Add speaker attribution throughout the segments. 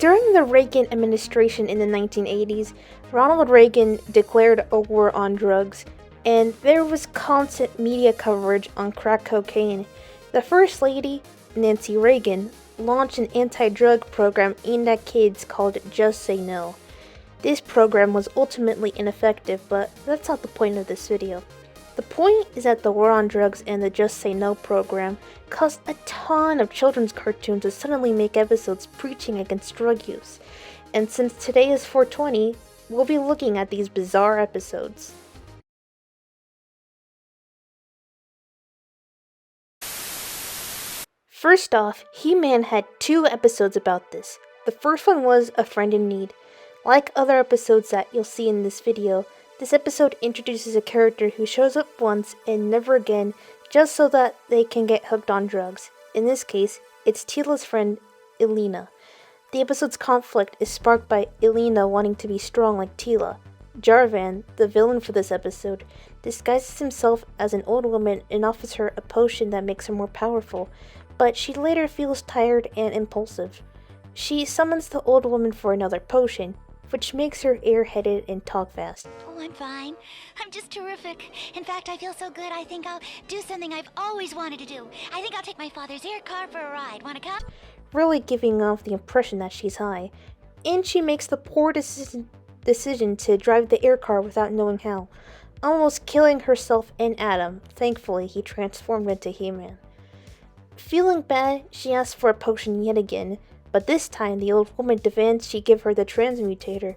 Speaker 1: During the Reagan administration in the 1980s, Ronald Reagan declared a war on drugs, and there was constant media coverage on crack cocaine. The First Lady, Nancy Reagan, launched an anti-drug program aimed at kids called Just Say No. This program was ultimately ineffective, but that's not the point of this video. The point is that the war on drugs and the Just Say No program caused a ton of children's cartoons to suddenly make episodes preaching against drug use. And since today is 420, we'll be looking at these bizarre episodes. First off, He-Man had 2 episodes about this. The first one was A Friend in Need. Like other episodes that you'll see in this video, this episode introduces a character who shows up once and never again just so that they can get hooked on drugs. In this case, it's Teela's friend, Elena. The episode's conflict is sparked by Elena wanting to be strong like Teela. Jarvan, the villain for this episode, disguises himself as an old woman and offers her a potion that makes her more powerful, but she later feels tired and impulsive. She summons the old woman for another potion, which makes her airheaded and talk fast.
Speaker 2: Oh, I'm fine. I'm just terrific. In fact, I feel so good, I think I'll do something I've always wanted to do. I think I'll take my father's air car for a ride. Wanna come?
Speaker 1: Really giving off the impression that she's high. And she makes the poor decision to drive the air car without knowing how, almost killing herself and Adam. Thankfully, he transformed into He-Man. Feeling bad, she asks for a potion yet again, but this time the old woman demands she give her the transmutator.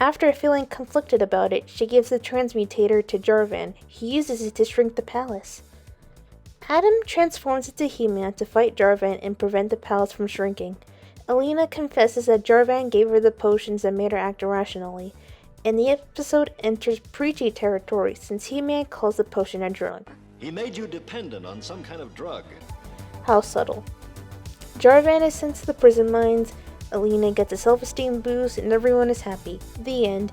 Speaker 1: After feeling conflicted about it, she gives the transmutator to Jarvan. He uses it to shrink the palace. Adam transforms into He-Man to fight Jarvan and prevent the palace from shrinking. Elena confesses that Jarvan gave her the potions that made her act irrationally, and the episode enters preachy territory since He-Man calls the potion a drug.
Speaker 3: He made you dependent on some kind of drug.
Speaker 1: How subtle. Jarvan is sent to the prison mines, Elena gets a self-esteem boost, and everyone is happy. The end.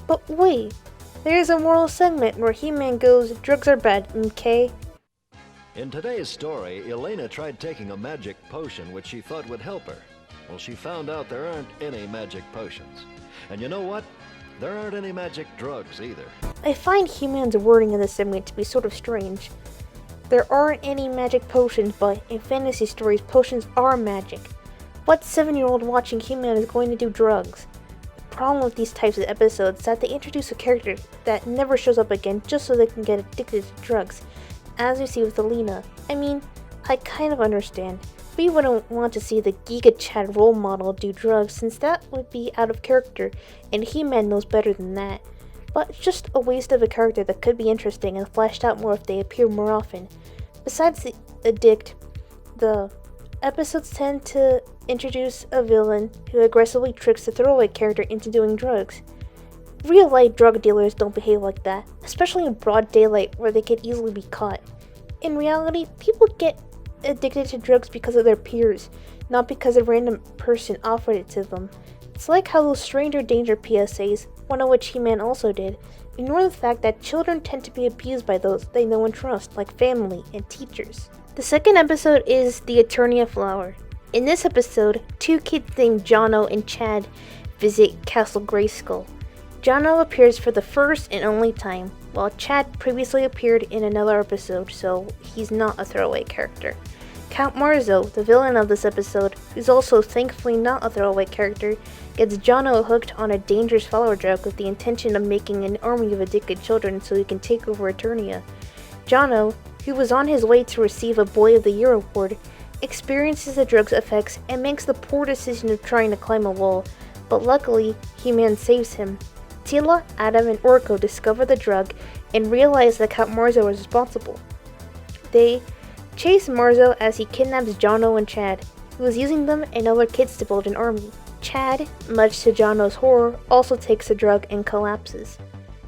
Speaker 1: But wait, there's a moral segment where He-Man goes, drugs are bad, okay?
Speaker 3: In today's story, Elena tried taking a magic potion which she thought would help her. Well, she found out there aren't any magic potions. And you know what? There aren't any magic drugs either.
Speaker 1: I find He-Man's wording in this segment to be sort of strange. There aren't any magic potions, but in fantasy stories, potions are magic. What 7-year-old watching He-Man is going to do drugs? The problem with these types of episodes is that they introduce a character that never shows up again just so they can get addicted to drugs, as we see with Elena. I mean, I kind of understand. We wouldn't want to see the Giga Chad role model do drugs since that would be out of character, and He-Man knows better than that. But it's just a waste of a character that could be interesting and fleshed out more if they appear more often. Besides the addict, the episodes tend to introduce a villain who aggressively tricks the throwaway character into doing drugs. Real-life drug dealers don't behave like that, especially in broad daylight where they could easily be caught. In reality, people get addicted to drugs because of their peers, not because a random person offered it to them. It's like how those stranger danger PSAs, one of which He-Man also did, ignore the fact that children tend to be abused by those they know and trust, like family and teachers. The second episode is The Eternia Flower. In this episode, 2 kids named Jono and Chad visit Castle Grayskull. Jono appears for the first and only time, while Chad previously appeared in another episode, so he's not a throwaway character. Count Marzo, the villain of this episode, who's also thankfully not a throwaway character, gets Jono hooked on a dangerous flower drug with the intention of making an army of addicted children so he can take over Eternia. Jono, who was on his way to receive a Boy of the Year award, experiences the drug's effects and makes the poor decision of trying to climb a wall, but luckily, He-Man saves him. Teela, Adam, and Orko discover the drug and realize that Count Marzo is responsible. They chase Marzo as he kidnaps Jono and Chad, who is using them and other kids to build an army. Chad, much to Jono's horror, also takes the drug and collapses.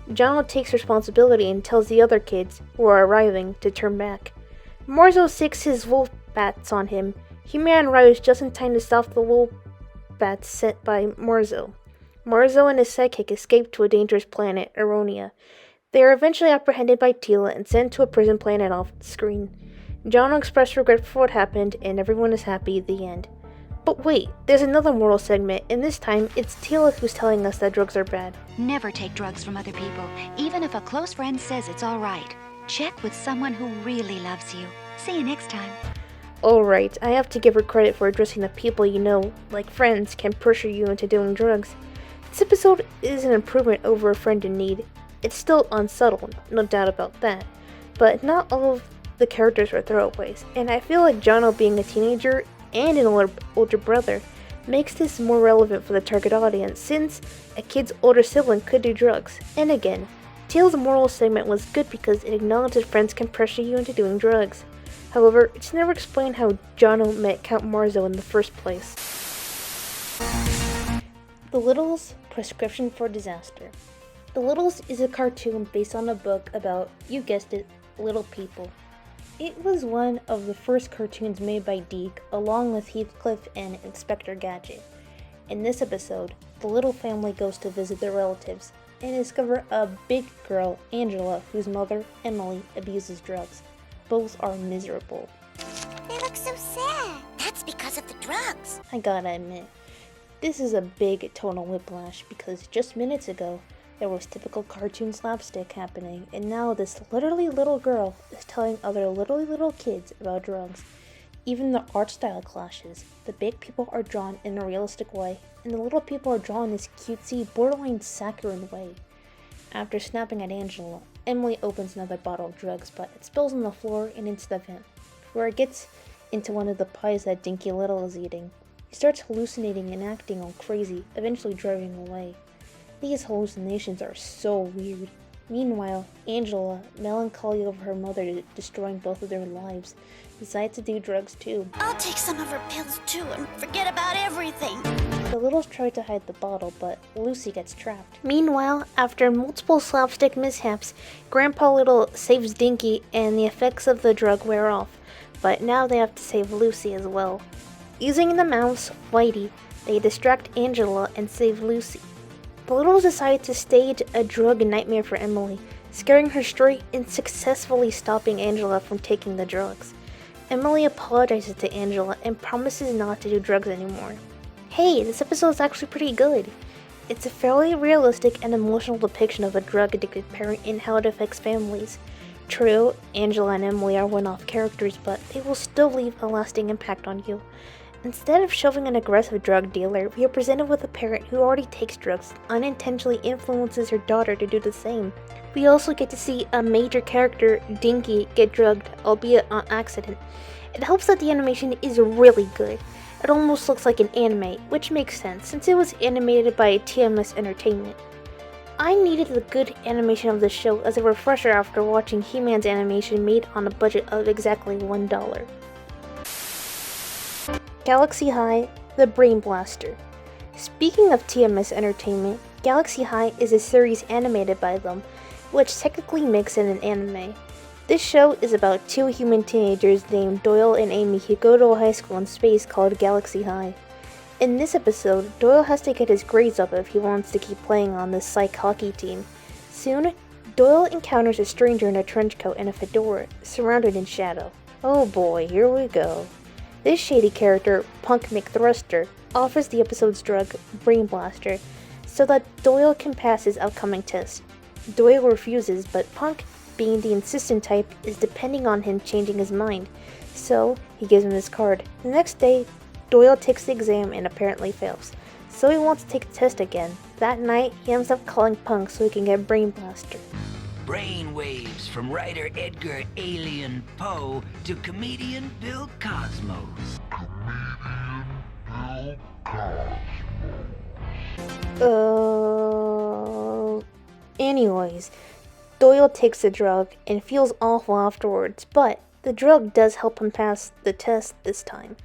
Speaker 1: Jono takes responsibility and tells the other kids, who are arriving, to turn back. Marzo sics his wolf bats on him. He-Man arrives just in time to stop the wolf bats sent by Marzo. Marzo and his sidekick escape to a dangerous planet, Aronia. They are eventually apprehended by Teela and sent to a prison planet off the screen. Jono expressed regret for what happened, and everyone is happy. The end. But wait, there's another moral segment, and this time it's Tila who's telling us that drugs are bad.
Speaker 4: Never take drugs from other people, even if a close friend says it's all right. Check with someone who really loves you. See you next time.
Speaker 1: Alright, I have to give her credit for addressing the people you know, like friends, can pressure you into doing drugs. This episode is an improvement over A Friend in Need. It's still unsubtle, no doubt about that, but not all of the characters are throwaways, and I feel like Jono being a teenager and an older brother makes this more relevant for the target audience, since a kid's older sibling could do drugs. And again, Tails' moral segment was good because it acknowledged that friends can pressure you into doing drugs. However, it's never explained how Jono met Count Marzo in the first place. The Littles' Prescription for Disaster. The Littles is a cartoon based on a book about, you guessed it, little people. It was one of the first cartoons made by Deke, along with Heathcliff and Inspector Gadget. In this episode, the Little family goes to visit their relatives and discover a big girl, Angela, whose mother, Emily, abuses drugs. Both are miserable.
Speaker 2: They look so sad. That's because of the drugs.
Speaker 1: I gotta admit, this is a big tonal whiplash because just minutes ago, there was typical cartoon slapstick happening, and now this literally little girl is telling other literally little kids about drugs. Even the art style clashes. The big people are drawn in a realistic way, and the little people are drawn in this cutesy, borderline saccharine way. After snapping at Angela, Emily opens another bottle of drugs, but it spills on the floor and into the vent, where it gets into one of the pies that Dinky Little is eating. He starts hallucinating and acting all crazy, eventually driving away. These hallucinations are so weird. Meanwhile, Angela, melancholy over her mother destroying both of their lives, decides to do drugs too.
Speaker 2: I'll take some of her pills too and forget about everything.
Speaker 1: The Littles try to hide the bottle, but Lucy gets trapped. Meanwhile, after multiple slapstick mishaps, Grandpa Little saves Dinky and the effects of the drug wear off, but now they have to save Lucy as well. Using the mouse, Whitey, they distract Angela and save Lucy. The Littles decide to stage a drug nightmare for Emily, scaring her straight and successfully stopping Angela from taking the drugs. Emily apologizes to Angela and promises not to do drugs anymore. Hey, this episode is actually pretty good. It's a fairly realistic and emotional depiction of a drug-addicted parent and how it affects families. True, Angela and Emily are one-off characters, but they will still leave a lasting impact on you. Instead of shoving an aggressive drug dealer, we are presented with a parent who already takes drugs, unintentionally influences her daughter to do the same. We also get to see a major character, Dinky, get drugged, albeit on accident. It helps that the animation is really good. It almost looks like an anime, which makes sense since it was animated by TMS Entertainment. I needed the good animation of the show as a refresher after watching He-Man's animation made on a budget of exactly $1. Galaxy High, the Brain Blaster. Speaking of TMS Entertainment, Galaxy High is a series animated by them, which technically makes it an anime. This show is about two human teenagers named Doyle and Amy who go to a high school in space called Galaxy High. In this episode, Doyle has to get his grades up if he wants to keep playing on the psych hockey team. Soon, Doyle encounters a stranger in a trench coat and a fedora, surrounded in shadow. Oh boy, here we go. This shady character, Punk McThruster, offers the episode's drug, Brain Blaster, so that Doyle can pass his upcoming test. Doyle refuses, but Punk, being the insistent type, is depending on him changing his mind, so he gives him his card. The next day, Doyle takes the exam and apparently fails, so he wants to take the test again. That night, he ends up calling Punk so he can get Brain Blaster.
Speaker 5: Brainwaves from writer Edgar Alien Poe to comedian Bill Cosmos.
Speaker 1: Anyways, Doyle takes the drug and feels awful afterwards, but the drug does help him pass the test this time.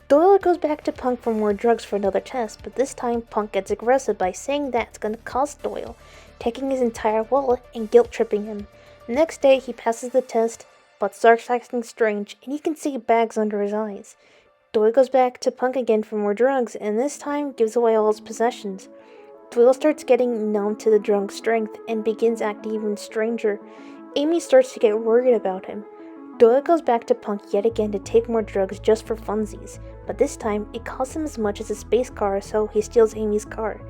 Speaker 1: Doyle goes back to Punk for more drugs for another test, but this time Punk gets aggressive by saying that it's going to cost Doyle, taking his entire wallet and guilt-tripping him. The next day he passes the test, but starts acting strange, and you can see bags under his eyes. Doyle goes back to Punk again for more drugs, and this time gives away all his possessions. Doyle starts getting numb to the drunk's strength and begins acting even stranger. Amy starts to get worried about him. Doyle goes back to Punk yet again to take more drugs just for funsies, but this time it costs him as much as a space car, so he steals Amy's car.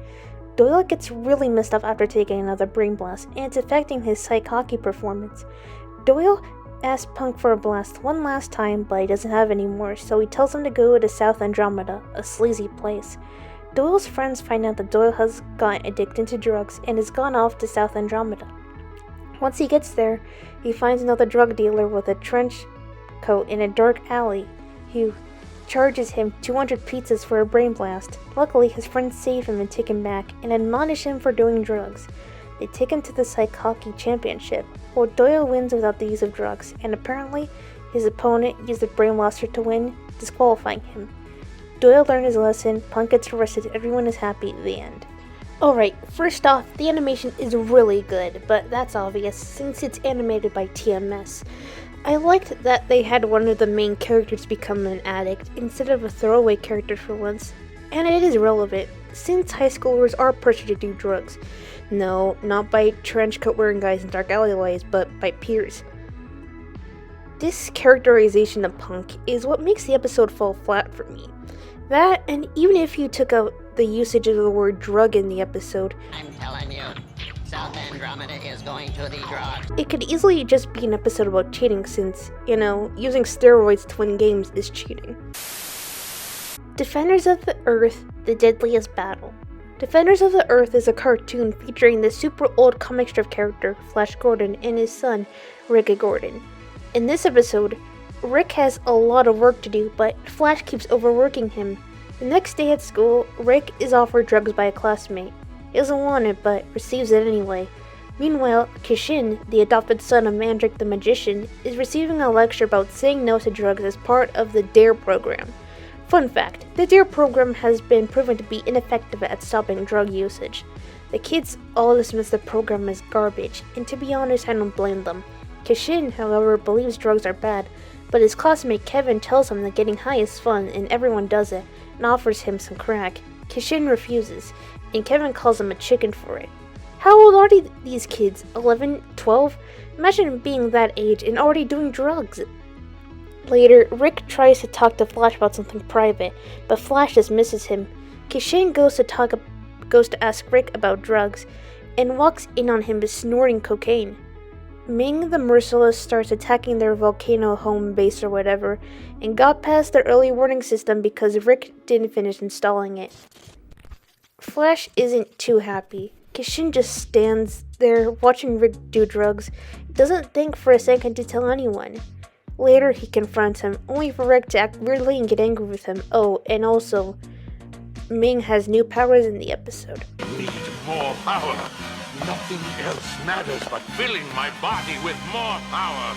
Speaker 1: Doyle gets really messed up after taking another brain blast, and it's affecting his psych hockey performance. Doyle asks Punk for a blast one last time, but he doesn't have any more, so he tells him to go to South Andromeda, a sleazy place. Doyle's friends find out that Doyle has gotten addicted to drugs and has gone off to South Andromeda. Once he gets there, he finds another drug dealer with a trench coat in a dark alley who charges him 200 pizzas for a brain blast. Luckily, his friends save him and take him back and admonish him for doing drugs. They take him to the Psych Hockey Championship, where Doyle wins without the use of drugs, and apparently his opponent used the brain blaster to win, disqualifying him. Doyle learned his lesson, Punk gets arrested, everyone is happy, the end. Alright, first off, the animation is really good, but that's obvious since it's animated by TMS. I liked that they had one of the main characters become an addict instead of a throwaway character for once. And it is relevant, since high schoolers are pressured to do drugs. No, not by trench coat wearing guys in dark alleyways, but by peers. This characterization of Punk is what makes the episode fall flat for me. That, and even if you took out the usage of the word drug in the episode,
Speaker 6: I'm telling you, South Andromeda is going to the drugs.
Speaker 1: It could easily just be an episode about cheating since, using steroids to win games is cheating. Defenders of the Earth, The Deadliest Battle. Defenders of the Earth is a cartoon featuring the super old comic strip character Flash Gordon and his son, Rick Gordon. In this episode, Rick has a lot of work to do, but Flash keeps overworking him. The next day at school, Rick is offered drugs by a classmate. He doesn't want it, but receives it anyway. Meanwhile, Kishin, the adopted son of Mandrick the Magician, is receiving a lecture about saying no to drugs as part of the DARE program. Fun fact, the DARE program has been proven to be ineffective at stopping drug usage. The kids all dismiss the program as garbage, and to be honest, I don't blame them. Kishin, however, believes drugs are bad, but his classmate Kevin tells him that getting high is fun and everyone does it, and offers him some crack. Kishin refuses, and Kevin calls him a chicken for it. How old are these kids? 11? 12? Imagine being that age and already doing drugs. Later, Rick tries to talk to Flash about something private, but Flash dismisses him. Kishin goes to ask Rick about drugs, and walks in on him snorting cocaine. Ming the Merciless starts attacking their volcano home base or whatever, and got past their early warning system because Rick didn't finish installing it. Flash isn't too happy. Kishin just stands there watching Rick do drugs, doesn't think for a second to tell anyone. Later he confronts him, only for Rick to act weirdly and get angry with him. Oh, and also, Ming has new powers in the episode.
Speaker 7: Need more power. Nothing else matters but filling my body with more power.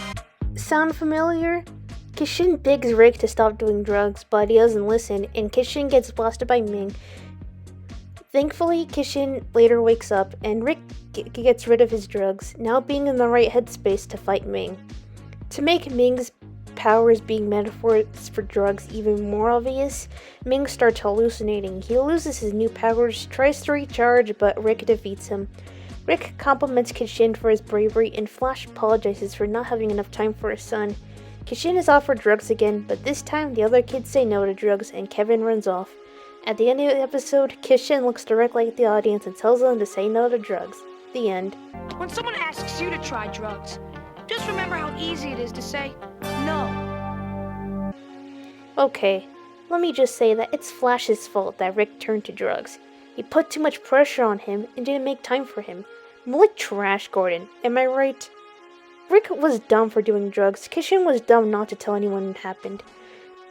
Speaker 1: Sound familiar? Kishin begs Rick to stop doing drugs, but he doesn't listen, and Kishin gets blasted by Ming. Thankfully, Kishin later wakes up, and Rick gets rid of his drugs, now being in the right headspace to fight Ming. To make Ming's powers being metaphors for drugs even more obvious, Ming starts hallucinating. He loses his new powers, tries to recharge, but Rick defeats him. Rick compliments Kishin for his bravery, and Flash apologizes for not having enough time for his son. Kishin is offered drugs again, but this time the other kids say no to drugs, and Kevin runs off. At the end of the episode, Kishin looks directly at the audience and tells them to say no to drugs. The end.
Speaker 8: When someone asks you to try drugs, just remember how easy it is to say no.
Speaker 1: Okay, let me just say that it's Flash's fault that Rick turned to drugs. He put too much pressure on him and didn't make time for him. More like trash, Gordon, am I right? Rick was dumb for doing drugs. Kishin was dumb not to tell anyone it happened.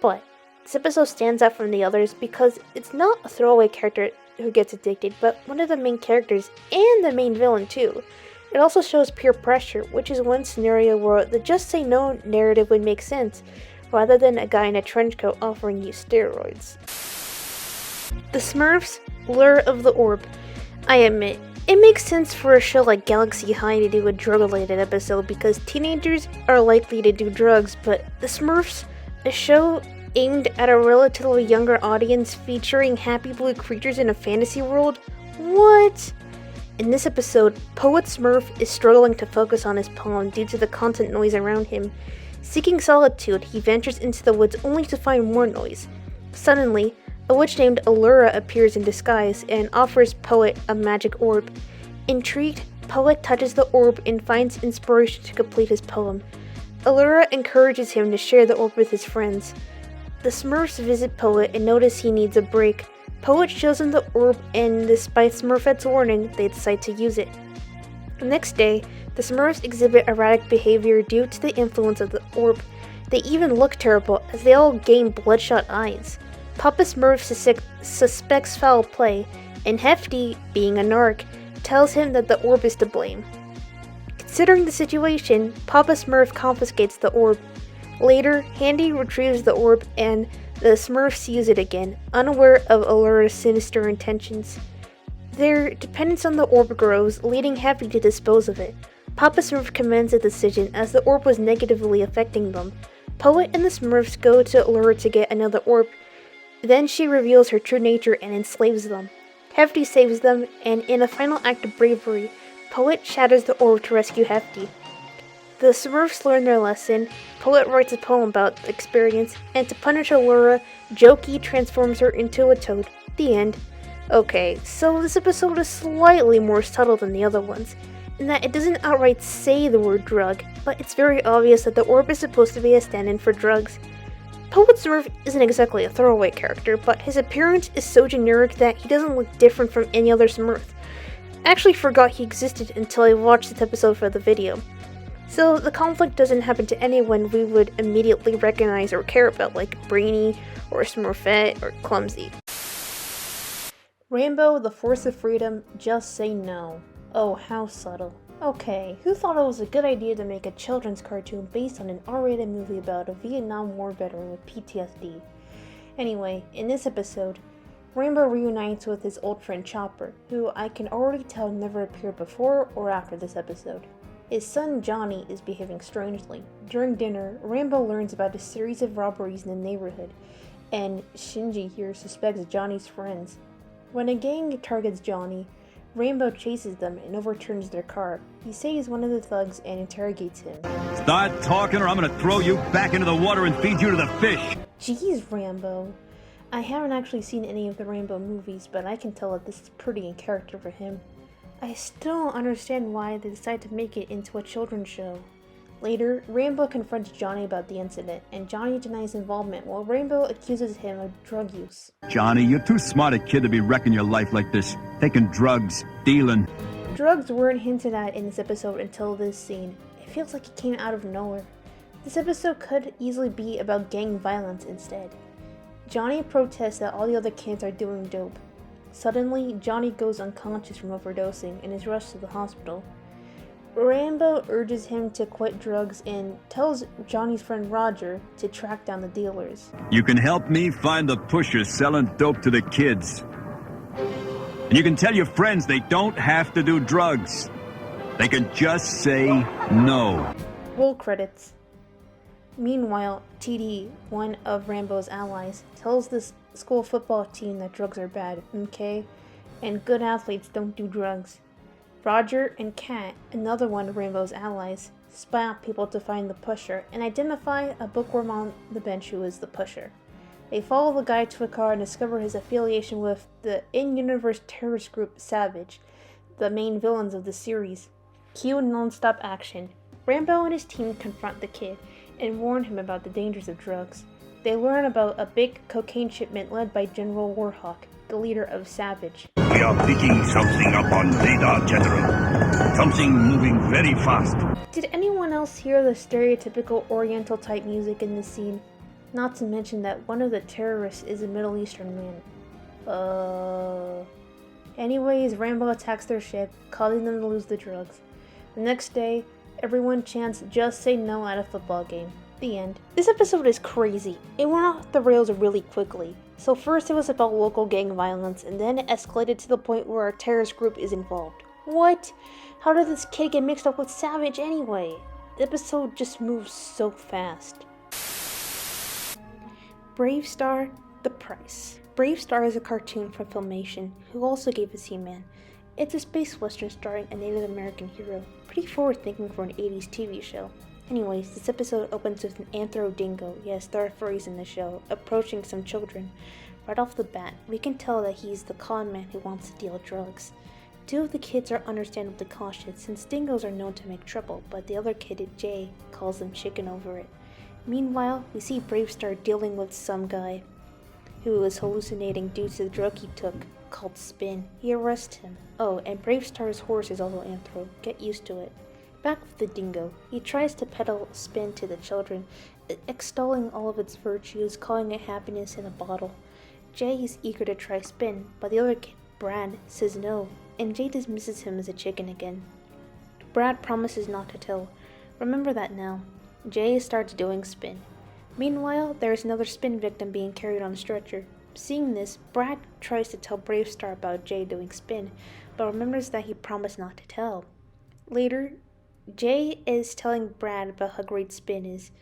Speaker 1: But this episode stands out from the others because it's not a throwaway character who gets addicted, but one of the main characters and the main villain too. It also shows peer pressure, which is one scenario where the just say no narrative would make sense, rather than a guy in a trench coat offering you steroids. The Smurfs, Lure of the Orb. I admit, it makes sense for a show like Galaxy High to do a drug-related episode because teenagers are likely to do drugs, but The Smurfs, a show aimed at a relatively younger audience featuring happy blue creatures in a fantasy world? What? In this episode, Poet Smurf is struggling to focus on his poem due to the constant noise around him. Seeking solitude, he ventures into the woods only to find more noise. Suddenly, a witch named Allura appears in disguise and offers Poet a magic orb. Intrigued, Poet touches the orb and finds inspiration to complete his poem. Allura encourages him to share the orb with his friends. The Smurfs visit Poet and notice he needs a break. Poet shows him the orb, and despite Smurfette's warning, they decide to use it. The next day, the Smurfs exhibit erratic behavior due to the influence of the orb. They even look terrible, as they all gain bloodshot eyes. Papa Smurf suspects foul play, and Hefty, being a narc, tells him that the orb is to blame. Considering the situation, Papa Smurf confiscates the orb. Later, Handy retrieves the orb and the Smurfs use it again, unaware of Allura's sinister intentions. Their dependence on the orb grows, leading Hefty to dispose of it. Papa Smurf commends the decision as the orb was negatively affecting them. Poet and the Smurfs go to Allura to get another orb. Then she reveals her true nature and enslaves them. Hefty saves them, and in a final act of bravery, Poet shatters the orb to rescue Hefty. The Smurfs learn their lesson, Poet writes a poem about the experience, and to punish Allura, Jokey transforms her into a toad. The end. Okay, so this episode is slightly more subtle than the other ones, in that it doesn't outright say the word drug, but it's very obvious that the orb is supposed to be a stand-in for drugs. Poet Smurf isn't exactly a throwaway character, but his appearance is so generic that he doesn't look different from any other Smurf. I actually forgot he existed until I watched this episode for the video. So the conflict doesn't happen to anyone we would immediately recognize or care about, like Brainy, or Smurfette, or Clumsy. Rambo, the Force of Freedom, just say no. Oh, how subtle. Okay, who thought it was a good idea to make a children's cartoon based on an R-rated movie about a Vietnam War veteran with PTSD? Anyway, in this episode, Rambo reunites with his old friend Chopper, who I can already tell never appeared before or after this episode. His son Johnny is behaving strangely. During dinner, Rambo learns about a series of robberies in the neighborhood, and Shinji here suspects Johnny's friends. When a gang targets Johnny, Rambo chases them and overturns their car. He saves one of the thugs and interrogates him.
Speaker 9: Start talking or I'm gonna throw you back into the water and feed you to the fish!
Speaker 1: Jeez, Rambo. I haven't actually seen any of the Rambo movies, but I can tell that this is pretty in character for him. I still don't understand why they decided to make it into a children's show. Later, Rambo confronts Johnny about the incident, and Johnny denies involvement while Rambo accuses him of drug use.
Speaker 9: Johnny, you're too smart a kid to be wrecking your life like this. Taking drugs, dealing.
Speaker 1: Drugs weren't hinted at in this episode until this scene. It feels like it came out of nowhere. This episode could easily be about gang violence instead. Johnny protests that all the other kids are doing dope. Suddenly, Johnny goes unconscious from overdosing and is rushed to the hospital. Rambo urges him to quit drugs and tells Johnny's friend Roger to track down the dealers.
Speaker 9: You can help me find the pushers selling dope to the kids. And you can tell your friends they don't have to do drugs. They can just say no.
Speaker 1: Roll credits. Meanwhile, TD, one of Rambo's allies, tells the school football team that drugs are bad, okay? And good athletes don't do drugs. Roger and Kat, another one of Rambo's allies, spy on people to find the pusher and identify a bookworm on the bench who is the pusher. They follow the guy to a car and discover his affiliation with the in-universe terrorist group Savage, the main villains of the series. Cue non-stop action. Rambo and his team confront the kid and warn him about the dangers of drugs. They learn about a big cocaine shipment led by General Warhawk, the leader of Savage.
Speaker 9: We are picking something up on radar, General. Something moving very fast.
Speaker 1: Did anyone else hear the stereotypical Oriental type music in this scene? Not to mention that one of the terrorists is a Middle Eastern man. Anyways, Rambo attacks their ship, causing them to lose the drugs. The next day, everyone chants "Just Say No" at a football game. The end. This episode is crazy. It went off the rails really quickly. So first it was about local gang violence, and then it escalated to the point where a terrorist group is involved. What? How did this kid get mixed up with Savage anyway? The episode just moves so fast. Bravestarr, The Price. Bravestarr is a cartoon from Filmation, who also gave us He-Man. It's a space western starring a Native American hero. Pretty forward thinking for an 80s TV show. Anyways, this episode opens with an anthro dingo, yes, there are furries in the show, approaching some children. Right off the bat, we can tell that he's the con man who wants to deal drugs. Two of the kids are understandably cautious since dingoes are known to make trouble, but the other kid, Jay, calls them chicken over it. Meanwhile, we see Bravestarr dealing with some guy who is hallucinating due to the drug he took, called Spin. He arrests him. Oh, and Bravestarr's horse is also anthro. Get used to it. Back with the dingo. He tries to peddle Spin to the children, extolling all of its virtues, calling it happiness in a bottle. Jay is eager to try Spin, but the other kid, Brad, says no, and Jay dismisses him as a chicken again. Brad promises not to tell. Remember that now. Jay starts doing Spin. Meanwhile, there is another Spin victim being carried on a stretcher. Seeing this, Brad tries to tell Bravestarr about Jay doing Spin, but remembers that he promised not to tell. Later, Jay is telling Brad about how great Spin is.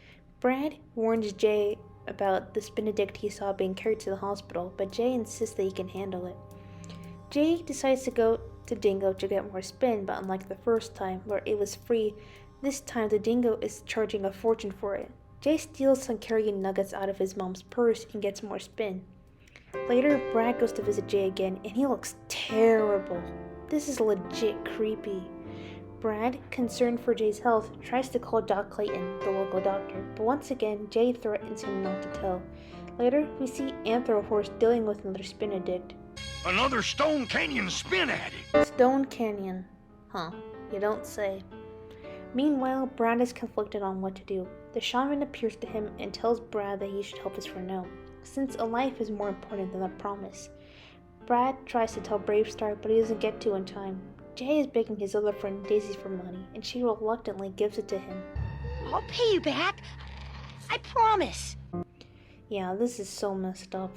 Speaker 1: Brad warns Jay about the Spin addict he saw being carried to the hospital, but Jay insists that he can handle it. Jay decides to go to Dingo to get more Spin, but unlike the first time, where it was free, this time the Dingo is charging a fortune for it. Jay steals some carrion nuggets out of his mom's purse and gets more Spin. Later, Brad goes to visit Jay again, and he looks terrible. This is legit creepy. Brad, concerned for Jay's health, tries to call Doc Clayton, the local doctor, but once again, Jay threatens him not to tell. Later, we see Anthro Horse dealing with another Spin addict.
Speaker 7: Another Stone Canyon Spin addict!
Speaker 1: Stone Canyon. Huh, you don't say. Meanwhile, Brad is conflicted on what to do. The shaman appears to him and tells Brad that he should help his friend out, since a life is more important than a promise. Brad tries to tell Bravestarr, but he doesn't get to in time. Jay is begging his other friend Daisy for money, and she reluctantly gives it to him.
Speaker 8: I'll pay you back. I promise.
Speaker 1: Yeah, this is so messed up.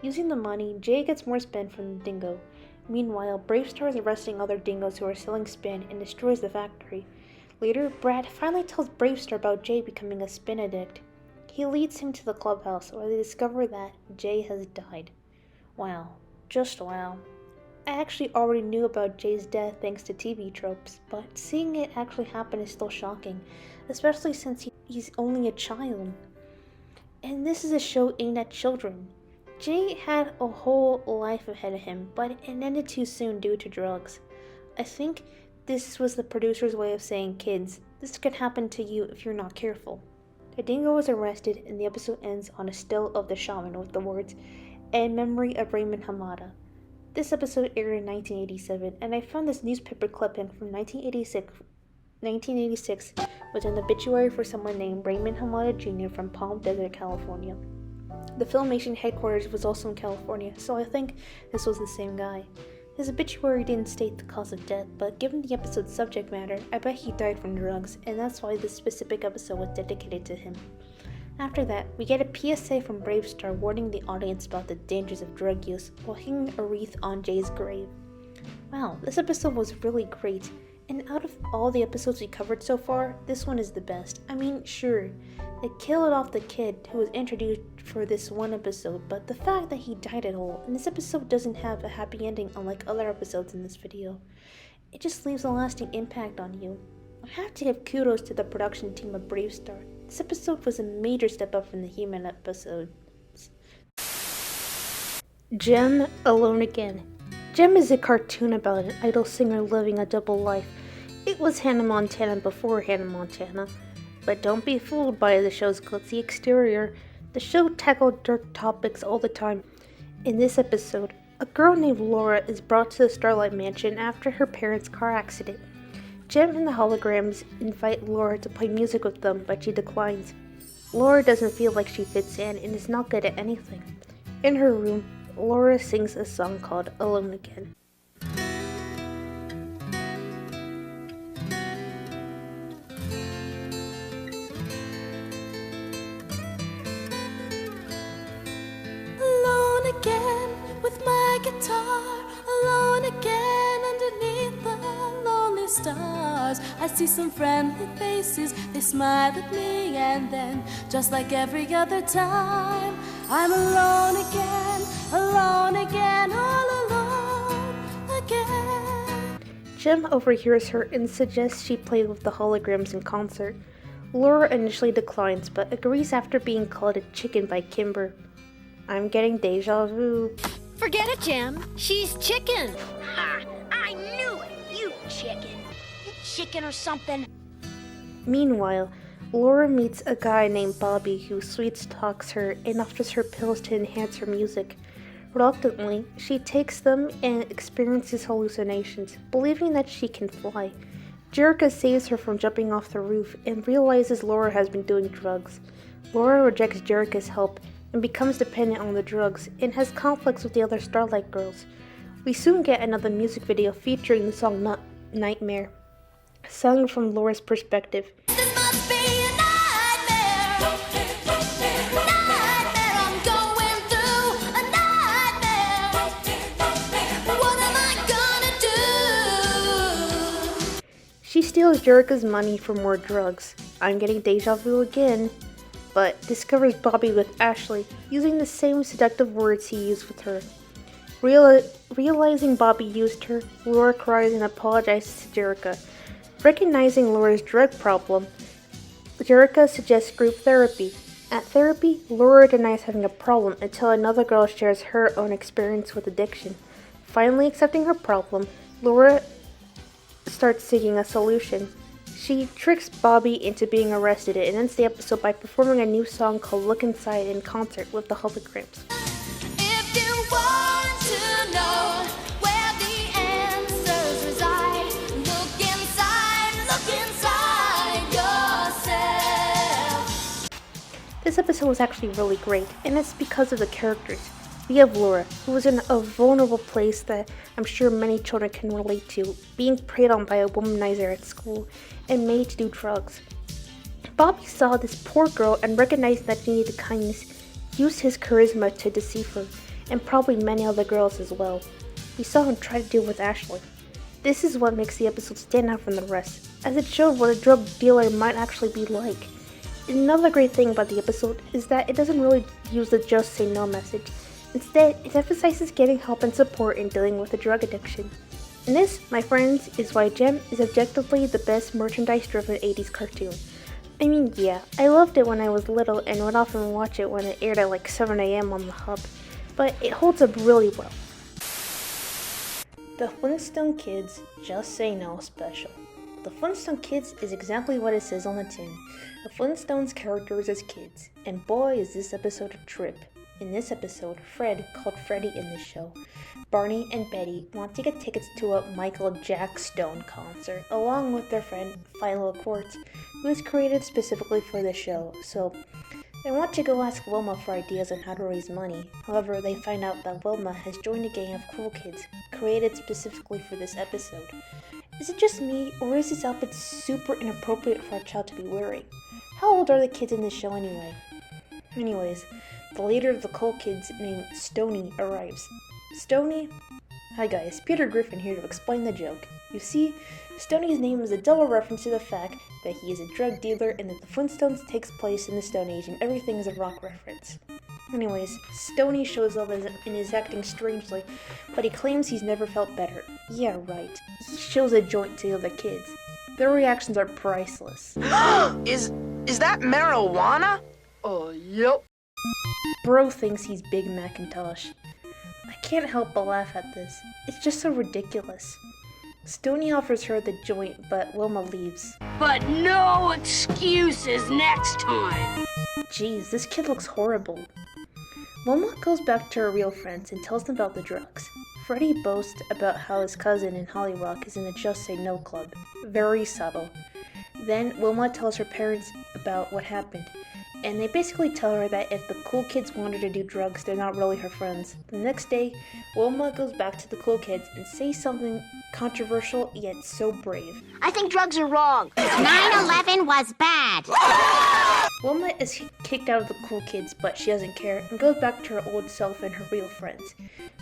Speaker 1: Using the money, Jay gets more Spin from the dingo. Meanwhile, Bravestarr is arresting other dingoes who are selling Spin and destroys the factory. Later, Brad finally tells Bravestarr about Jay becoming a Spin addict. He leads him to the clubhouse, where they discover that Jay has died. Wow. Just wow. I actually already knew about Jay's death thanks to TV tropes, but seeing it actually happen is still shocking, especially since he's only a child. And this is a show aimed at children. Jay had a whole life ahead of him, but it ended too soon due to drugs. I think this was the producer's way of saying, kids, this could happen to you if you're not careful. The dingo was arrested, and the episode ends on a still of the shaman with the words, "In memory of Raymond Hamada." This episode aired in 1987, and I found this newspaper clipping from 1986 with an obituary for someone named Raymond Hamada Jr. from Palm Desert, California. The Filmation headquarters was also in California, so I think this was the same guy. His obituary didn't state the cause of death, but given the episode's subject matter, I bet he died from drugs, and that's why this specific episode was dedicated to him. After that, we get a PSA from Bravestarr warning the audience about the dangers of drug use while hanging a wreath on Jay's grave. Wow, this episode was really great, and out of all the episodes we covered so far, this one is the best. I mean, sure, they killed off the kid who was introduced for this one episode, but the fact that he died at all, and this episode doesn't have a happy ending unlike other episodes in this video, it just leaves a lasting impact on you. I have to give kudos to the production team of Bravestarr. This episode was a major step up from the human episodes. Jem, Alone Again. Jem is a cartoon about an idol singer living a double life. It was Hannah Montana before Hannah Montana. But don't be fooled by the show's glitzy exterior. The show tackled dark topics all the time. In this episode, a girl named Laura is brought to the Starlight Mansion after her parents' car accident. Jem and the holograms invite Laura to play music with them, but she declines. Laura doesn't feel like she fits in and is not good at anything. In her room, Laura sings a song called Alone Again.
Speaker 10: Alone again with my guitar, alone again underneath the lonely stars. I see some friendly faces, they smile at me, and then, just like every other time, I'm alone again, all alone again.
Speaker 1: Jem overhears her and suggests she play with the holograms in concert. Laura initially declines, but agrees after being called a chicken by Kimber. I'm getting deja vu.
Speaker 11: Forget it, Jim. She's chicken.
Speaker 8: Ha! I knew it! You chicken. You chicken or something.
Speaker 1: Meanwhile, Laura meets a guy named Bobby who sweet-talks her and offers her pills to enhance her music. Reluctantly, she takes them and experiences hallucinations, believing that she can fly. Jerica saves her from jumping off the roof and realizes Laura has been doing drugs. Laura rejects Jerica's help and becomes dependent on the drugs and has conflicts with the other Starlight girls. We soon get another music video featuring the song Nightmare, sung from Laura's perspective.
Speaker 10: This must be a nightmare. Nightmare, I'm going through a nightmare. What am I gonna do?
Speaker 1: She steals Jerica's money for more drugs. I'm getting deja vu again, but discovers Bobby with Ashley, using the same seductive words he used with her. Realizing Bobby used her, Laura cries and apologizes to Jerica. Recognizing Laura's drug problem, Jerica suggests group therapy. At therapy, Laura denies having a problem until another girl shares her own experience with addiction. Finally accepting her problem, Laura starts seeking a solution. She tricks Bobby into being arrested and ends the episode by performing a new song called Look Inside in concert with the holograms.
Speaker 10: If you want to know where the answers reside, look inside yourself.
Speaker 1: This episode was actually really great, and it's because of the characters. We have Laura, who is in a vulnerable place that I'm sure many children can relate to, being preyed on by a womanizer at school and made to do drugs. Bobby saw this poor girl and recognized that she needed kindness, used his charisma to deceive her, and probably many other girls as well. We saw him try to do it with Ashley. This is what makes the episode stand out from the rest, as it showed what a drug dealer might actually be like. Another great thing about the episode is that it doesn't really use the just say no message. Instead, it emphasizes getting help and support in dealing with a drug addiction. And this, my friends, is why Jem is objectively the best merchandise-driven 80s cartoon. I mean, yeah, I loved it when I was little and would often watch it when it aired at like 7 a.m. on the Hub, but it holds up really well. The Flintstone Kids Just Say No special. The Flintstone Kids is exactly what it says on the tin. The Flintstones characters as kids, and boy is this episode a trip. In this episode, Fred, called Freddy in the show, Barney and Betty want to get tickets to a Michael Jackstone concert, along with their friend Philo Quartz, who is created specifically for the show, so they want to go ask Wilma for ideas on how to raise money. However, they find out that Wilma has joined a gang of cool kids, created specifically for this episode. Is it just me, or is this outfit super inappropriate for a child to be wearing? How old are the kids in this show anyway? Anyways, the leader of the cool kids named Stoney arrives. Stoney? Hi guys, Peter Griffin here to explain the joke. You see, Stoney's name is a double reference to the fact that he is a drug dealer and that the Flintstones takes place in the Stone Age and everything is a rock reference. Anyways, Stoney shows up and is acting strangely, but he claims he's never felt better. Yeah, right. He shows a joint to the other kids. Their reactions are priceless.
Speaker 12: Is that marijuana? Oh, yep.
Speaker 1: Bro thinks he's Big Macintosh. I can't help but laugh at this. It's just so ridiculous. Stoney offers her the joint, but Wilma leaves.
Speaker 8: But no excuses next time.
Speaker 1: Jeez, this kid looks horrible. Wilma goes back to her real friends and tells them about the drugs. Freddy boasts about how his cousin in Holly Rock is in a Just Say No club. Very subtle. Then Wilma tells her parents about what happened, and they basically tell her that if the cool kids want her to do drugs, they're not really her friends. The next day, Wilma goes back to the cool kids and says something controversial yet so brave.
Speaker 8: I think drugs are wrong.
Speaker 2: 9/11 was bad.
Speaker 1: Wilma is kicked out of the cool kids, but she doesn't care and goes back to her old self and her real friends.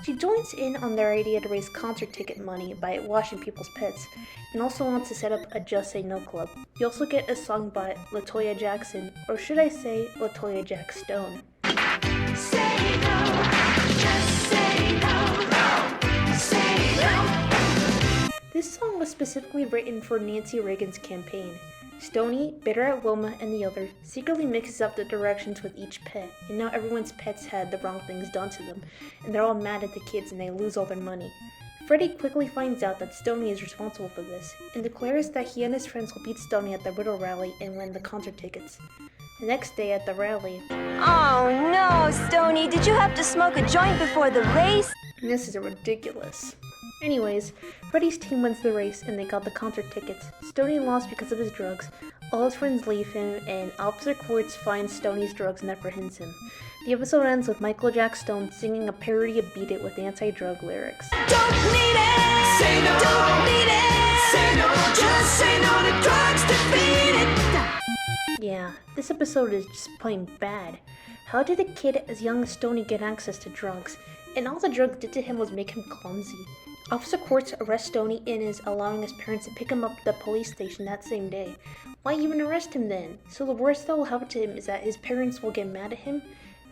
Speaker 1: She joins in on their idea to raise concert ticket money by washing people's pets, and also wants to set up a Just Say No club. You also get a song by LaToya Jackson, or should I say LaToya Jackstone.
Speaker 10: Say no, just say no, say no.
Speaker 1: This song was specifically written for Nancy Reagan's campaign. Stoney, bitter at Wilma and the others, secretly mixes up the directions with each pet, and now everyone's pets had the wrong things done to them, and they're all mad at the kids and they lose all their money. Freddy quickly finds out that Stoney is responsible for this, and declares that he and his friends will beat Stoney at the Riddle Rally and win the concert tickets. The next day at the rally...
Speaker 13: Oh no, Stoney, did you have to smoke a joint before the race?
Speaker 1: This is ridiculous. Anyways, Freddy's team wins the race and they got the concert tickets. Stoney lost because of his drugs. All his friends leave him and Officer Quartz finds Stoney's drugs and apprehends him. The episode ends with Michael Jack Stone singing a parody of Beat It with anti-drug lyrics.
Speaker 14: Don't need it! Say no! Don't need it! Say no! Just say no to drugs, defeat it!
Speaker 1: Yeah, this episode is just plain bad. How did a kid as young as Stoney get access to drugs? And all the drugs did to him was make him clumsy. Officer Quartz arrests Stoney and is allowing his parents to pick him up at the police station that same day. Why even arrest him then? So the worst that will happen to him is that his parents will get mad at him.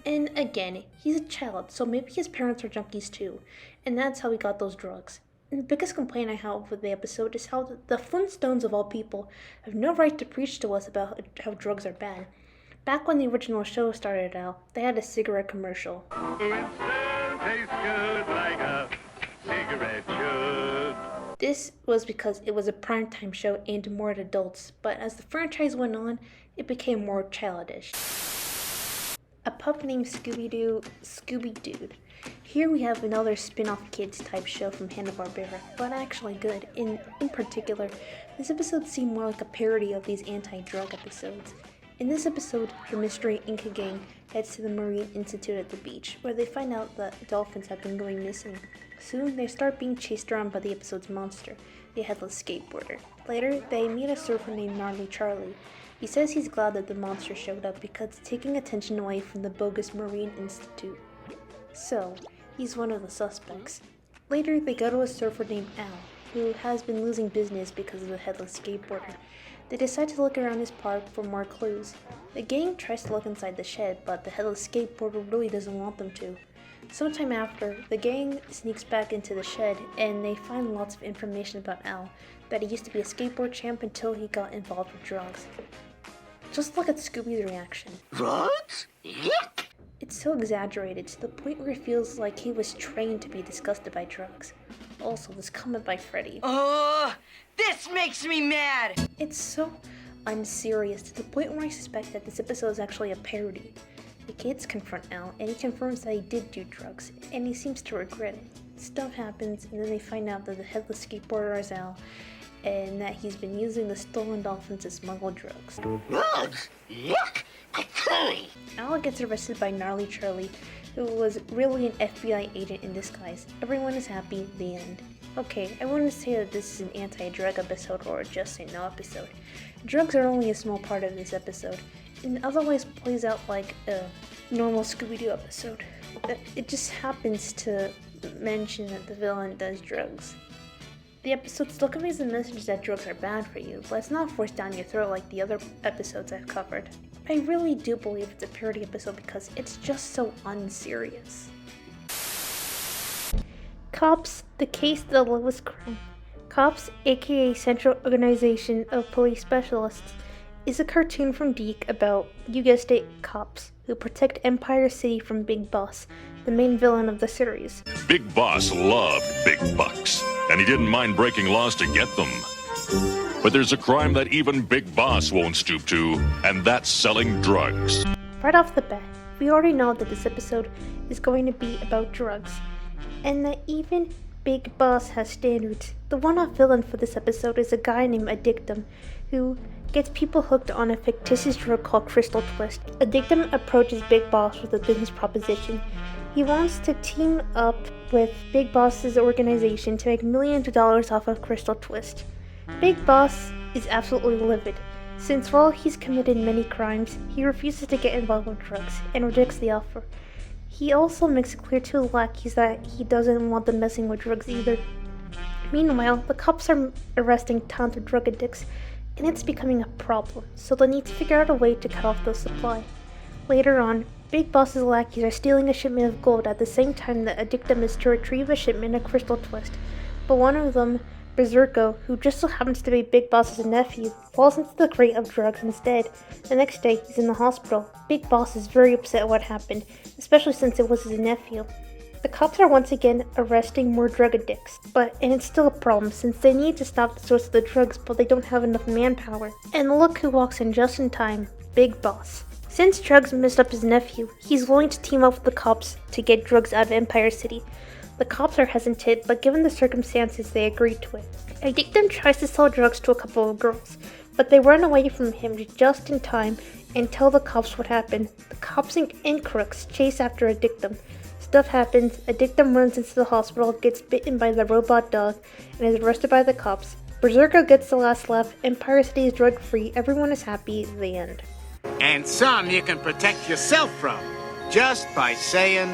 Speaker 1: And again, he's a child, so maybe his parents are junkies too. And that's how he got those drugs. And the biggest complaint I have with the episode is how the Flintstones of all people have no right to preach to us about how drugs are bad. Back when the original show started out, they had a cigarette commercial.
Speaker 14: Tastes good like a cigarette should.
Speaker 1: This was because it was a primetime show aimed more at adults, but as the franchise went on, it became more childish. A Pup Named Scooby-Doo, Scooby-Doo. Here we have another spin-off kids type show from Hanna-Barbera, but actually good. In particular, this episode seemed more like a parody of these anti-drug episodes. In this episode, the Mystery Inca gang heads to the Marine Institute at the beach, where they find out that dolphins have been going missing. Soon, they start being chased around by the episode's monster, the headless skateboarder. Later, they meet a surfer named Gnarly Charlie. He says he's glad that the monster showed up because it's taking attention away from the bogus Marine Institute. So, he's one of the suspects. Later, they go to a surfer named Al, who has been losing business because of the headless skateboarder. They decide to look around his park for more clues. The gang tries to look inside the shed, but the headless skateboarder really doesn't want them to. Sometime after, the gang sneaks back into the shed, and they find lots of information about Al, that he used to be a skateboard champ until he got involved with drugs. Just look at Scooby's reaction.
Speaker 14: Drugs? Yuck!
Speaker 1: It's so exaggerated to the point where it feels like he was trained to be disgusted by drugs. Also, this comment by Freddy.
Speaker 12: This makes me mad!
Speaker 1: It's so unserious to the point where I suspect that this episode is actually a parody. The kids confront Al, and he confirms that he did do drugs, and he seems to regret it. Stuff happens, and then they find out that the headless skateboarder is Al, and that he's been using the stolen dolphins to smuggle drugs.
Speaker 14: Drugs? Yuck!
Speaker 1: Al gets arrested by Gnarly Charlie, who was really an FBI agent in disguise. Everyone is happy, the end. Okay, I wouldn't say that this is an anti-drug episode or a Just Say No episode. Drugs are only a small part of this episode, and otherwise plays out like a normal Scooby-Doo episode. It just happens to mention that the villain does drugs. The episode still conveys the message that drugs are bad for you, but it's not forced down your throat like the other episodes I've covered. I really do believe it's a parody episode because it's just so unserious. Cops, the case of the lowest crime. Cops, aka Central Organization of Police Specialists, is a cartoon from Deke about, you guessed it, cops, who protect Empire City from Big Boss, the main villain of the series.
Speaker 15: Big Boss loved big bucks, and he didn't mind breaking laws to get them. But there's a crime that even Big Boss won't stoop to, and that's selling drugs.
Speaker 1: Right off the bat, we already know that this episode is going to be about drugs, and that even Big Boss has standards. The one-off villain for this episode is a guy named Addictum, who gets people hooked on a fictitious drug called Crystal Twist. Addictum approaches Big Boss with a business proposition. He wants to team up with Big Boss's organization to make millions of dollars off of Crystal Twist. Big Boss is absolutely livid, since while he's committed many crimes, he refuses to get involved with drugs and rejects the offer. He also makes it clear to the lackeys that he doesn't want them messing with drugs either. Meanwhile, the cops are arresting tons of drug addicts, and it's becoming a problem, so they need to figure out a way to cut off the supply. Later on, Big Boss's lackeys are stealing a shipment of gold at the same time that Addictum is to retrieve a shipment of Crystal Twist, but one of them Berserko, who just so happens to be Big Boss's nephew, falls into the crate of drugs instead. The next day, he's in the hospital. Big Boss is very upset at what happened, especially since it was his nephew. The cops are once again arresting more drug addicts, and it's still a problem since they need to stop the source of the drugs, but they don't have enough manpower. And look who walks in just in time, Big Boss. Since drugs messed up his nephew, he's willing to team up with the cops to get drugs out of Empire City. The cops are hesitant, but given the circumstances, they agree to it. Addictum tries to sell drugs to a couple of girls, but they run away from him just in time and tell the cops what happened. The cops and crooks chase after Addictum. Stuff happens, Addictum runs into the hospital, gets bitten by the robot dog, and is arrested by the cops. Berserko gets the last laugh, Empire City is drug-free, everyone is happy, the end.
Speaker 16: And some you can protect yourself from, just by saying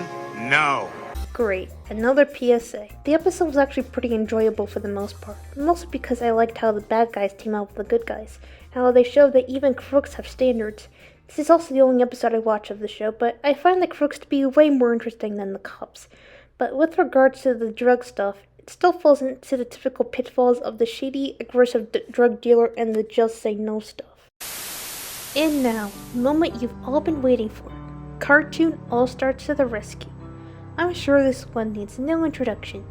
Speaker 16: no.
Speaker 1: Great, another PSA. The episode was actually pretty enjoyable for the most part, mostly because I liked how the bad guys team up with the good guys, and how they showed that even crooks have standards. This is also the only episode I watch of the show, but I find the crooks to be way more interesting than the cops. But with regards to the drug stuff, it still falls into the typical pitfalls of the shady, aggressive drug dealer and the just say no stuff. And now, the moment you've all been waiting for. Cartoon All-Stars to the rescue. I'm sure this one needs no introduction.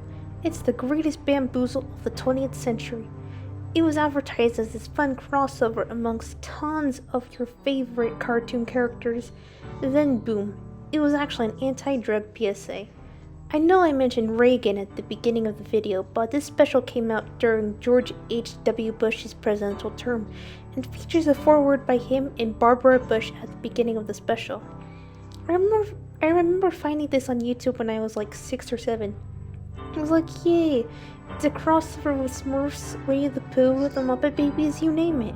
Speaker 1: It's the greatest bamboozle of the 20th century. It was advertised as this fun crossover amongst tons of your favorite cartoon characters. Then boom, it was actually an anti-drug PSA. I know I mentioned Reagan at the beginning of the video, but this special came out during George H.W. Bush's presidential term and features a foreword by him and Barbara Bush at the beginning of the special. I remember finding this on YouTube when I was like 6 or 7. I was like, yay, it's a crossover with Smurfs, Winnie the Pooh, the Muppet Babies, you name it.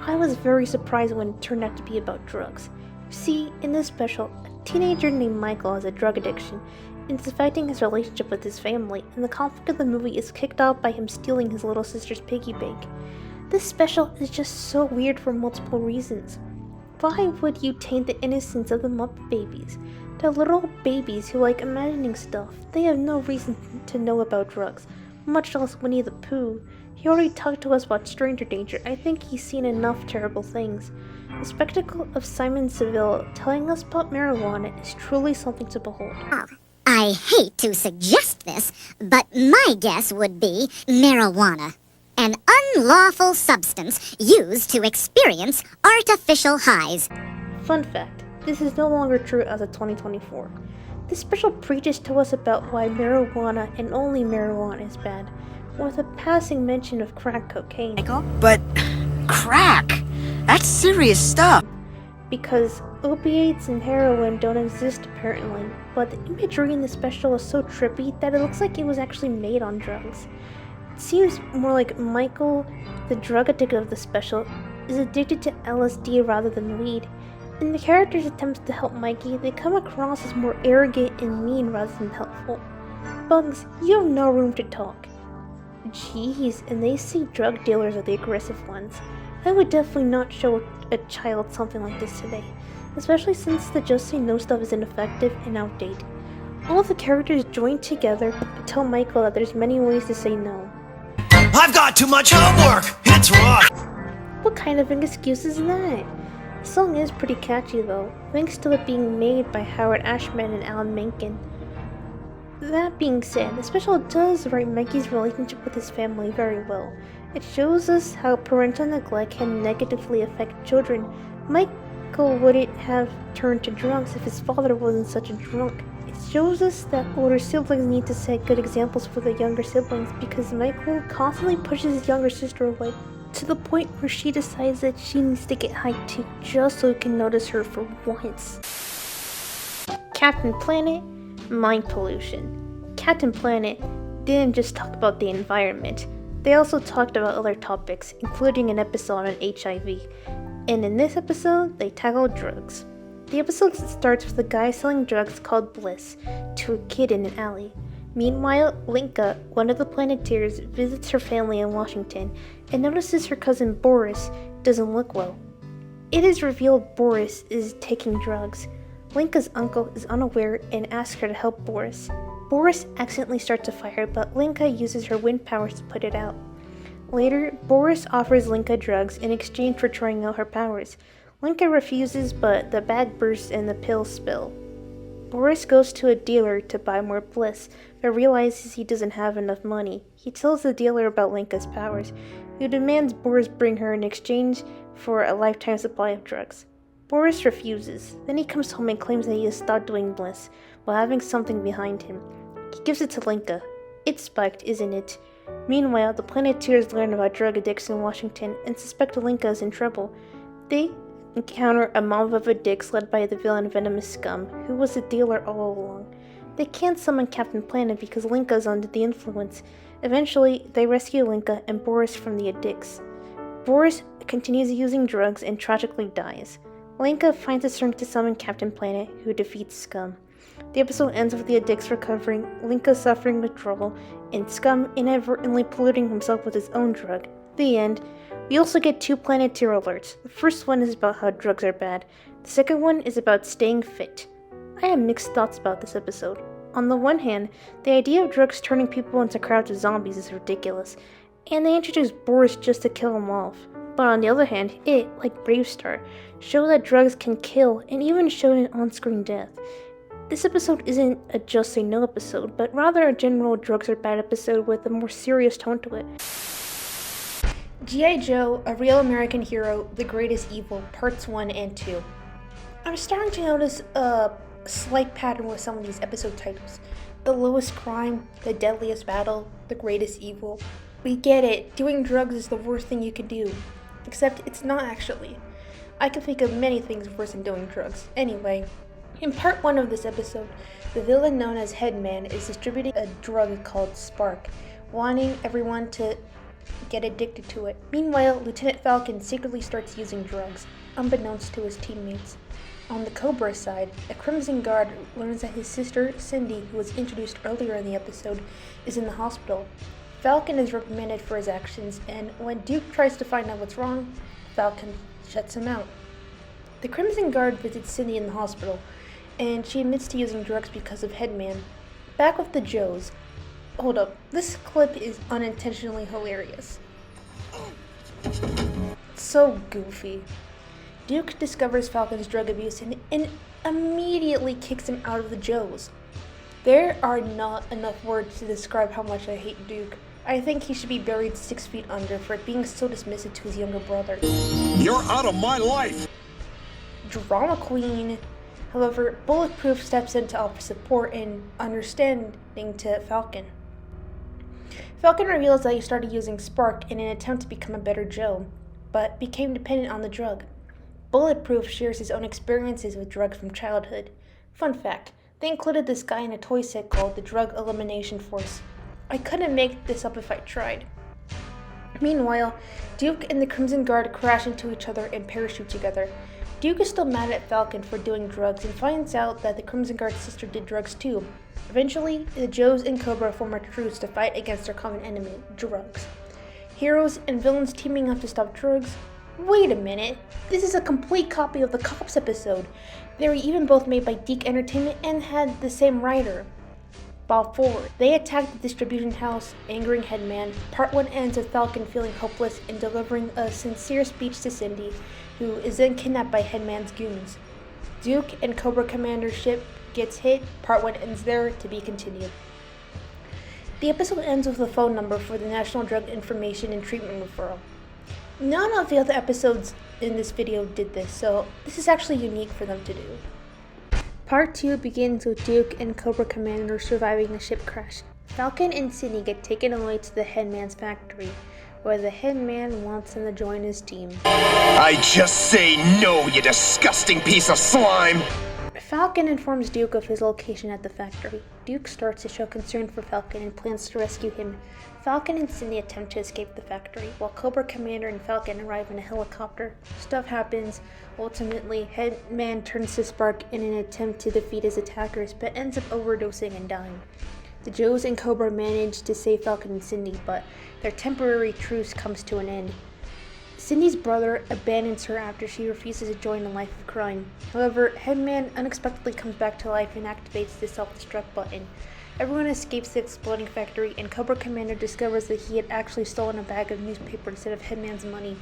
Speaker 1: I was very surprised when it turned out to be about drugs. See, in this special, a teenager named Michael has a drug addiction, and it's affecting his relationship with his family, and the conflict of the movie is kicked off by him stealing his little sister's piggy bank. This special is just so weird for multiple reasons. Why would you taint the innocence of the Muppet Babies? They're little babies who like imagining stuff. They have no reason to know about drugs, much less Winnie the Pooh. He already talked to us about stranger danger. I think he's seen enough terrible things. The spectacle of Simon Seville telling us about marijuana is truly something to behold.
Speaker 17: I hate to suggest this, but my guess would be marijuana. An unlawful substance used to experience artificial highs.
Speaker 1: Fun fact, this is no longer true as of 2024. This special preaches to us about why marijuana and only marijuana is bad, with a passing mention of crack cocaine.
Speaker 12: But crack? That's serious stuff.
Speaker 1: Because opiates and heroin don't exist apparently, but the imagery in the special is so trippy that it looks like it was actually made on drugs. It seems more like Michael, the drug addict of the special, is addicted to LSD rather than weed. In the character's attempts to help Mikey, they come across as more arrogant and mean rather than helpful. Bugs, you have no room to talk. Jeez, and they see drug dealers are the aggressive ones. I would definitely not show a child something like this today, especially since the just say no stuff is ineffective and outdated. All of the characters join together to tell Michael that there's many ways to say no.
Speaker 18: I've got too much homework! It's rough!
Speaker 1: What kind of an excuse is that? The song is pretty catchy though, thanks to it being made by Howard Ashman and Alan Menken. That being said, the special does write Mikey's relationship with his family very well. It shows us how parental neglect can negatively affect children. Michael wouldn't have turned to drugs if his father wasn't such a drunk. It shows us that older siblings need to set good examples for the younger siblings because Michael constantly pushes his younger sister away, to the point where she decides that she needs to get high too, just so he can notice her for once. Captain Planet, mind pollution. Captain Planet didn't just talk about the environment, they also talked about other topics, including an episode on HIV. And in this episode, they tackled drugs. The episode starts with a guy selling drugs called Bliss to a kid in an alley. Meanwhile, Linka, one of the Planeteers, visits her family in Washington and notices her cousin Boris doesn't look well. It is revealed Boris is taking drugs. Linka's uncle is unaware and asks her to help Boris. Boris accidentally starts a fire, but Linka uses her wind powers to put it out. Later, Boris offers Linka drugs in exchange for trying out her powers. Linka refuses, but the bag bursts and the pills spill. Boris goes to a dealer to buy more bliss, but realizes he doesn't have enough money. He tells the dealer about Linka's powers, who demands Boris bring her in exchange for a lifetime supply of drugs. Boris refuses. Then he comes home and claims that he has stopped doing bliss, while having something behind him. He gives it to Linka. It's spiked, isn't it? Meanwhile, the Planeteers learn about drug addicts in Washington and suspect Linka is in trouble. They encounter a mob of addicts led by the villain Venomous Scum, who was the dealer all along. They can't summon Captain Planet because Linka is under the influence. Eventually, they rescue Linka and Boris from the addicts. Boris continues using drugs and tragically dies. Linka finds the strength to summon Captain Planet, who defeats Scum. The episode ends with the addicts recovering, Linka suffering withdrawal, and Scum inadvertently polluting himself with his own drug. The end. We also get 2 Planeteer alerts. The first one is about how drugs are bad. The second one is about staying fit. I have mixed thoughts about this episode. On the one hand, the idea of drugs turning people into crowds of zombies is ridiculous, and they introduce Boris just to kill him off. But on the other hand, it, like Bravestarr, shows that drugs can kill and even showed an on-screen death. This episode isn't a Just Say No episode, but rather a general drugs are bad episode with a more serious tone to it. G.I. Joe, A Real American Hero, The Greatest Evil, Parts 1 and 2. I'm starting to notice a slight pattern with some of these episode titles. The Lowest Crime, The Deadliest Battle, The Greatest Evil. We get it, doing drugs is the worst thing you can do. Except it's not actually. I can think of many things worse than doing drugs. Anyway, in part 1 of this episode, the villain known as Headman is distributing a drug called Spark, wanting everyone to get addicted to it. Meanwhile, Lieutenant Falcon secretly starts using drugs, unbeknownst to his teammates. On the Cobra side, a Crimson Guard learns that his sister, Cindy, who was introduced earlier in the episode, is in the hospital. Falcon is reprimanded for his actions, and when Duke tries to find out what's wrong, Falcon shuts him out. The Crimson Guard visits Cindy in the hospital, and she admits to using drugs because of Headman. Back with the Joes. Hold up, this clip is unintentionally hilarious. So goofy. Duke discovers Falcon's drug abuse and immediately kicks him out of the Joes. There are not enough words to describe how much I hate Duke. I think he should be buried 6 feet under for being so dismissive to his younger brother.
Speaker 18: You're out of my life!
Speaker 1: Drama queen. However, Bulletproof steps in to offer support and understanding to Falcon. Falcon reveals that he started using Spark in an attempt to become a better Joe, but became dependent on the drug. Bulletproof shares his own experiences with drugs from childhood. Fun fact, they included this guy in a toy set called the Drug Elimination Force. I couldn't make this up if I tried. Meanwhile, Duke and the Crimson Guard crash into each other and parachute together. Duke is still mad at Falcon for doing drugs and finds out that the Crimson Guard's sister did drugs too. Eventually, the Joes and Cobra form a truce to fight against their common enemy, drugs. Heroes and villains teaming up to stop drugs? Wait a minute, this is a complete copy of the Cops episode. They were even both made by Deke Entertainment and had the same writer. Bob Forward. They attack the distribution house, angering Headman. Part 1 ends with Falcon feeling hopeless and delivering a sincere speech to Cindy, who is then kidnapped by Headman's goons. Duke and Cobra Commander's ship gets hit. Part 1 ends there, to be continued. The episode ends with a phone number for the National Drug Information and Treatment Referral. None of the other episodes in this video did this, so this is actually unique for them to do. Part 2 begins with Duke and Cobra Commander surviving a ship crash. Falcon and Cindy get taken away to the Headman's factory, where the Headman wants them to join his team.
Speaker 18: I just say no, you disgusting piece of slime!
Speaker 1: Falcon informs Duke of his location at the factory. Duke starts to show concern for Falcon and plans to rescue him. Falcon and Cindy attempt to escape the factory, while Cobra Commander and Falcon arrive in a helicopter. Stuff happens. Ultimately, Headman turns to Spark in an attempt to defeat his attackers, but ends up overdosing and dying. The Joes and Cobra manage to save Falcon and Cindy, but their temporary truce comes to an end. Cindy's brother abandons her after she refuses to join a life of crime. However, Headman unexpectedly comes back to life and activates the self-destruct button. Everyone escapes the exploding factory, and Cobra Commander discovers that he had actually stolen a bag of newspaper instead of Hitman's money.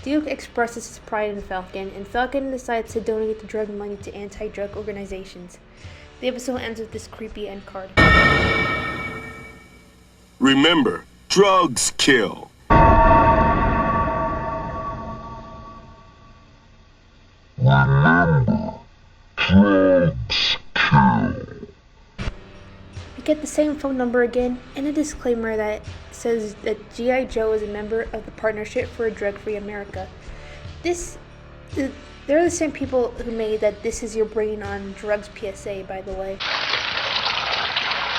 Speaker 1: Duke expresses his pride in Falcon, and Falcon decides to donate the drug money to anti-drug organizations. The episode ends with this creepy end card.
Speaker 18: Remember, drugs kill.
Speaker 1: We get the same phone number again, and a disclaimer that says that G.I. Joe is a member of the Partnership for a Drug-Free America. They're the same people who made that This Is Your Brain on Drugs PSA, by the way.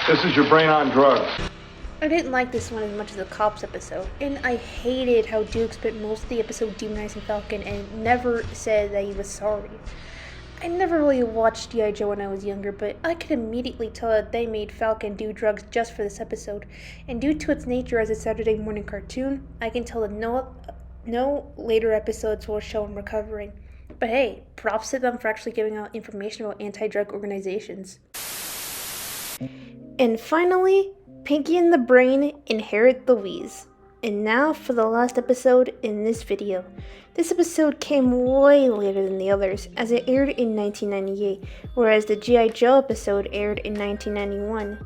Speaker 19: This is your brain on drugs.
Speaker 1: I didn't like this one as much as the Cops episode, and I hated how Duke spent most of the episode demonizing Falcon and never said that he was sorry. I never really watched G.I. Joe when I was younger, but I could immediately tell that they made Falcon do drugs just for this episode, and due to its nature as a Saturday morning cartoon, I can tell that no later episodes will show him recovering. But hey, props to them for actually giving out information about anti-drug organizations. And finally, Pinky and the Brain inherit Louise. And now for the last episode in this video. This episode came way later than the others, as it aired in 1998, whereas the G.I. Joe episode aired in 1991.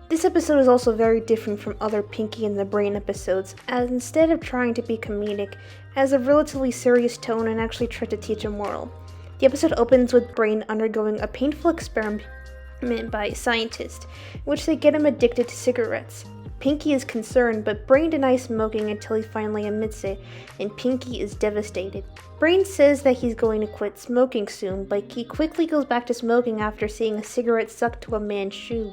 Speaker 1: This episode is also very different from other Pinky and the Brain episodes, as instead of trying to be comedic, it has a relatively serious tone and actually tried to teach a moral. The episode opens with Brain undergoing a painful experiment by a scientist, in which they get him addicted to cigarettes. Pinky is concerned, but Brain denies smoking until he finally admits it, and Pinky is devastated. Brain says that he's going to quit smoking soon, but he quickly goes back to smoking after seeing a cigarette stuck to a man's shoe.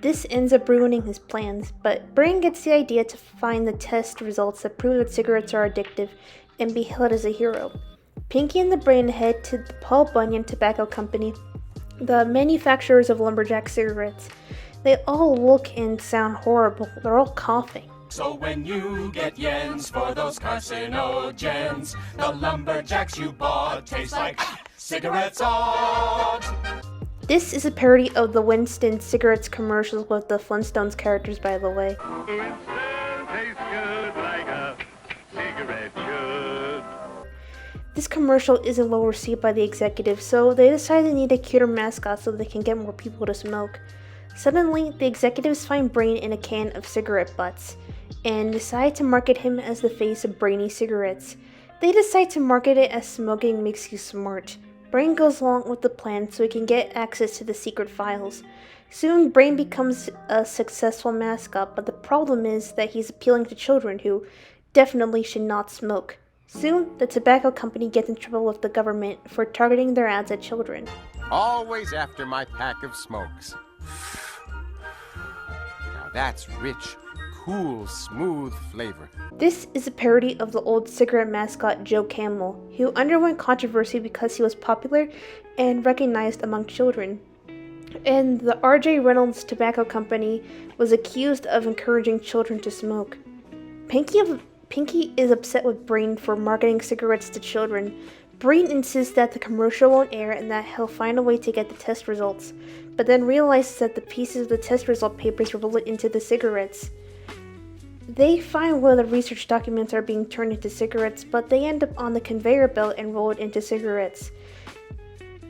Speaker 1: This ends up ruining his plans, but Brain gets the idea to find the test results that prove that cigarettes are addictive and be hailed as a hero. Pinky and the Brain head to the Paul Bunyan Tobacco Company, the manufacturers of lumberjack cigarettes. They all look and sound horrible. They're all coughing.
Speaker 14: So when you get yens for those carcinogens, the lumberjacks you bought taste like cigarettes ought.
Speaker 1: This is a parody of the Winston cigarettes commercials with the Flintstones characters, by the way. This commercial isn't well received by the executives, so they decide they need a cuter mascot so they can get more people to smoke. Suddenly, the executives find Brain in a can of cigarette butts, and decide to market him as the face of Brainy cigarettes. They decide to market it as smoking makes you smart. Brain goes along with the plan so he can get access to the secret files. Soon, Brain becomes a successful mascot, but the problem is that he's appealing to children who definitely should not smoke. Soon, the tobacco company gets in trouble with the government for targeting their ads at children.
Speaker 20: Always after my pack of smokes. Now that's rich, cool, smooth flavor.
Speaker 1: This is a parody of the old cigarette mascot Joe Camel, who underwent controversy because he was popular and recognized among children. And the R.J. Reynolds Tobacco Company was accused of encouraging children to smoke. Pinky is upset with Brain for marketing cigarettes to children. Brain insists that the commercial won't air and that he'll find a way to get the test results, but then realizes that the pieces of the test result papers were rolled into the cigarettes. They find where the research documents are being turned into cigarettes, but they end up on the conveyor belt and rolled into cigarettes.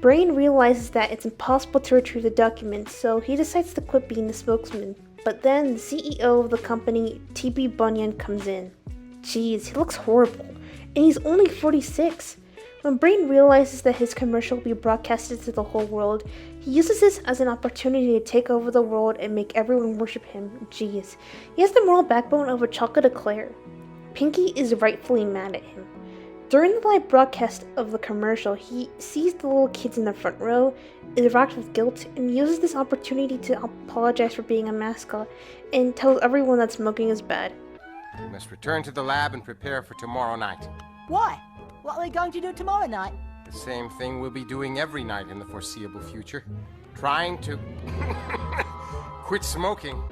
Speaker 1: Brain realizes that it's impossible to retrieve the documents, so he decides to quit being the spokesman. But then the CEO of the company, T.B. Bunyan, comes in. Jeez, he looks horrible, and he's only 46. When Brain realizes that his commercial will be broadcasted to the whole world, he uses this as an opportunity to take over the world and make everyone worship him. Jeez, he has the moral backbone of a chocolate eclair. Pinky is rightfully mad at him. During the live broadcast of the commercial, he sees the little kids in the front row, is racked with guilt, and uses this opportunity to apologize for being a mascot, and tells everyone that smoking is bad.
Speaker 20: We must return to the lab and prepare for tomorrow night.
Speaker 21: Why? What are we going to do tomorrow night?
Speaker 20: The same thing we'll be doing every night in the foreseeable future. Trying to quit smoking.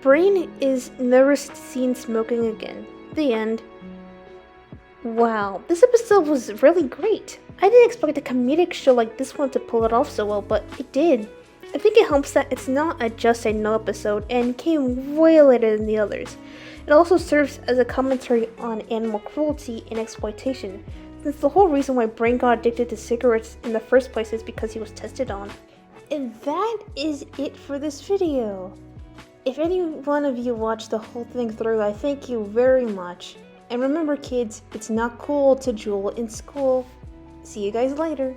Speaker 1: Brain is never seen smoking again. The end. Wow, this episode was really great. I didn't expect a comedic show like this one to pull it off so well, but it did. I think it helps that it's not just a no episode and came way later than the others. It also serves as a commentary on animal cruelty and exploitation, since the whole reason why Brain got addicted to cigarettes in the first place is because he was tested on. And that is it for this video. If any one of you watched the whole thing through, I thank you very much. And remember kids, it's not cool to drool in school. See you guys later.